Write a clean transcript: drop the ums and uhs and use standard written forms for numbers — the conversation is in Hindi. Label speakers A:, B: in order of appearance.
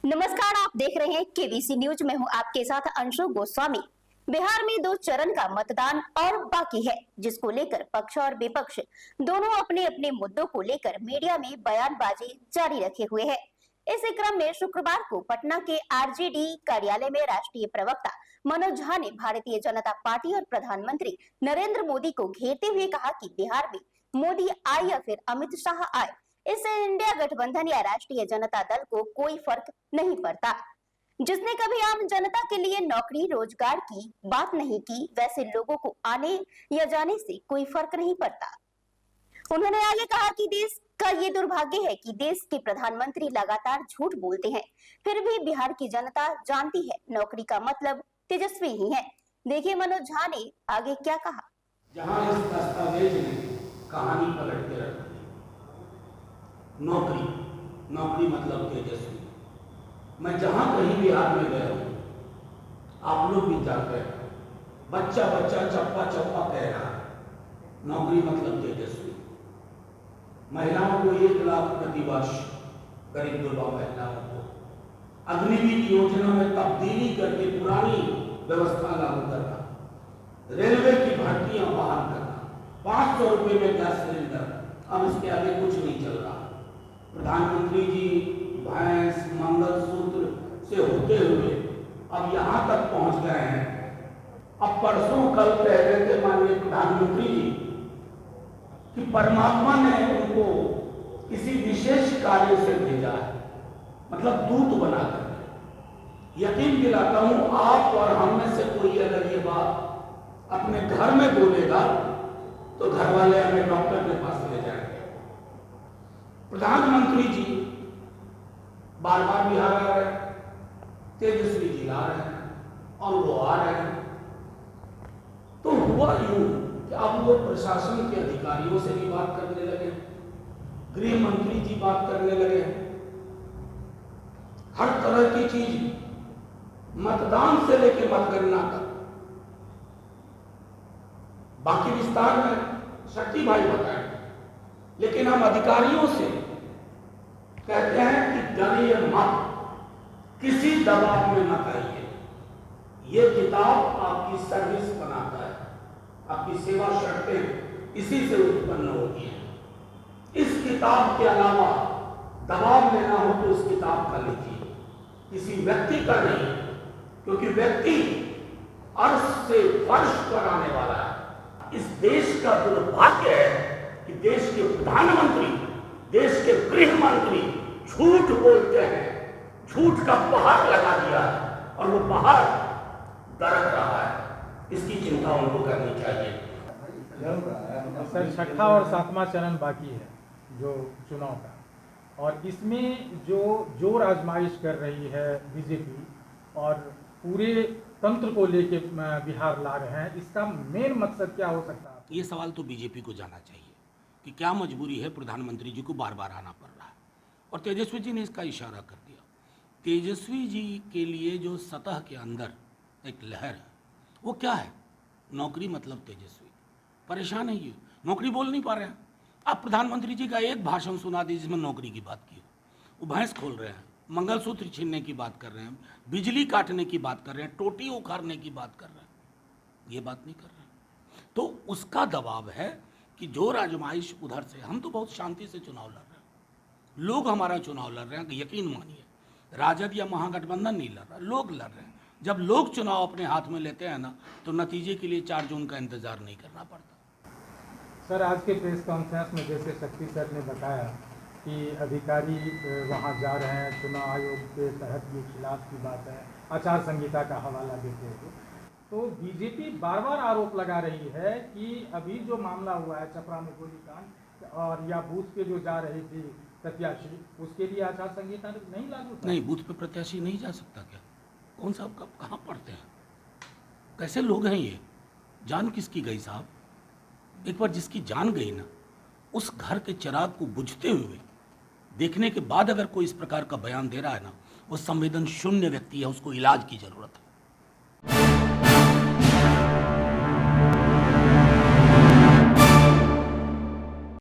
A: नमस्कार, आप देख रहे हैं केबीसी न्यूज में हूं आपके साथ अंशु गोस्वामी। बिहार में 2 चरण का मतदान और बाकी है, जिसको लेकर पक्ष और विपक्ष दोनों अपने अपने मुद्दों को लेकर मीडिया में बयानबाजी जारी रखे हुए हैं। इसी क्रम में शुक्रवार को पटना के आरजेडी कार्यालय में राष्ट्रीय प्रवक्ता मनोज झा ने भारतीय जनता पार्टी और प्रधानमंत्री नरेंद्र मोदी को घेरते हुए कहा कि बिहार में मोदी आए या फिर अमित शाह आए, इससे इंडिया गठबंधन या राष्ट्रीय जनता दल को कोई फर्क नहीं पड़ता। जिसने कभी आम जनता के लिए नौकरी रोजगार की बात नहीं की, वैसे लोगों को आने या जाने से कोई फर्क नहीं पड़ता। उन्होंने आगे कहा कि देश का ये दुर्भाग्य है कि देश के प्रधानमंत्री लगातार झूठ बोलते हैं, फिर भी बिहार की जनता जानती है नौकरी का मतलब तेजस्वी ही है। देखिए मनोज झा ने आगे क्या कहा।
B: जहां इस दस्तावेज में कहानी पलट के रख दी, नौकरी मतलब तेजस्वी। मैं जहां कहीं बिहार में गया हूं, आप लोग भी जाते हैं, बच्चा चप्पा कह रहा है नौकरी मतलब तेजस्वी। महिलाओं को 1 लाख प्रति वर्ष, करीब 2 महिलाओं को अग्निवीर योजना में तब्दीली करके पुरानी व्यवस्था लागू करना, रेलवे की भर्तियां बहाल करना, 500 रुपए में गैस सिलेंडर, अब इसके आगे कुछ नहीं चल रहा। प्रधानमंत्री जी भैंस मंगलसूत्र से होते हुए अब यहां तक पहुंच गए हैं। अब परसों कल कह रहे थे माननीय प्रधानमंत्री जी कि परमात्मा ने उनको किसी विशेष कार्य से भेजा है, मतलब दूत बनाकर। यकीन दिलाता हूं, आप और हम में से कोई अगर ये बात अपने घर में बोलेगा तो घर वाले हमें डॉक्टर के पास ले जाएंगे। प्रधानमंत्री जी बार बार बिहार आ रहे हैं, तेजस्वी जी ला रहे हैं और वो आ रहे हैं। तो हुआ यूं कि अब वो प्रशासन के अधिकारियों से भी बात करने लगे, गृह मंत्री जी बात करने लगे, हर तरह की चीज, मतदान से लेकर मतगणना तक। बाकी विस्तार में शक्ति भाई बताएंगे, लेकिन हम अधिकारियों से कहते हैं कि डरिए मत, किसी दबाव में मत आइए। ये किताब आपकी सर्विस बनाता है, आपकी सेवा शर्तें इसी से उत्पन्न होती हैं। इस किताब के अलावा दबाव लेना हो तो इस किताब का लीजिए, किसी व्यक्ति का नहीं, क्योंकि व्यक्ति अर्श से फर्श पर आने वाला है। इस देश का दुर्भाग्य है कि देश के प्रधानमंत्री, देश के गृह मंत्री झूठ बोलते हैं, झूठ का पहाड़ लगा दिया है और वो पहाड़ दरक रहा है। इसकी चिंता उनको करनी चाहिए।
C: सर, 6ठा और 7वां चरण बाकी है जो चुनाव का, और इसमें जो जोर आजमाइश कर रही है बीजेपी और पूरे तंत्र को लेके बिहार ला रहे हैं, इसका मेन मकसद क्या हो सकता है?
B: ये सवाल तो बीजेपी को जाना चाहिए कि क्या मजबूरी है प्रधानमंत्री जी को बार बार आना पड़ रहा है, और तेजस्वी जी ने इसका इशारा कर दिया। तेजस्वी जी के लिए जो सतह के अंदर एक लहर है, वो क्या है? नौकरी मतलब तेजस्वी। परेशान है ये, नौकरी बोल नहीं पा रहे हैं। आप प्रधानमंत्री जी का एक भाषण सुना दीजिए जिसमें नौकरी की बात की हो। वो भैंस खोल रहे हैं, मंगलसूत्र छीनने की बात कर रहे हैं, बिजली काटने की बात कर रहे हैं, टोटी उखाड़ने की बात कर रहे हैं, ये बात नहीं कर रहे हैं। तो उसका दबाव है कि जोर आजमाइश उधर से। हम तो बहुत शांति से चुनाव लड़ रहे हैं, लोग हमारा चुनाव लड़ रहे हैं, यकीन मानिए। राजद या महागठबंधन नहीं लड़ रहा, लोग लड़ रहे हैं। जब लोग चुनाव अपने हाथ में लेते हैं ना, तो नतीजे के लिए 4 जून का इंतजार नहीं करना पड़ता।
C: सर, आज के प्रेस कॉन्फ्रेंस में जैसे शक्ति सर ने बताया कि अधिकारी वहां जा रहे हैं, चुनाव आयोग के तहत ये खिलाफ की बात है, आचार संहिता का हवाला देते हुए, तो बीजेपी बार बार आरोप लगा रही है कि अभी जो मामला हुआ है छपरा में गोलीकांड और या बूथ पे जो जा रही थी प्रत्याशी, उसके लिए आचार संहिता नहीं लागू था।
B: नहीं, बूथ पे प्रत्याशी नहीं जा सकता क्या? कौन सा कब कहाँ पढ़ते हैं? कैसे लोग हैं ये? जान किसकी गई साहब? एक बार जिसकी जान गई ना, उस घर के चिराग को बुझते हुए देखने के बाद अगर कोई इस प्रकार का बयान दे रहा है ना, वो संवेदन शून्य व्यक्ति है, उसको इलाज की जरूरत है।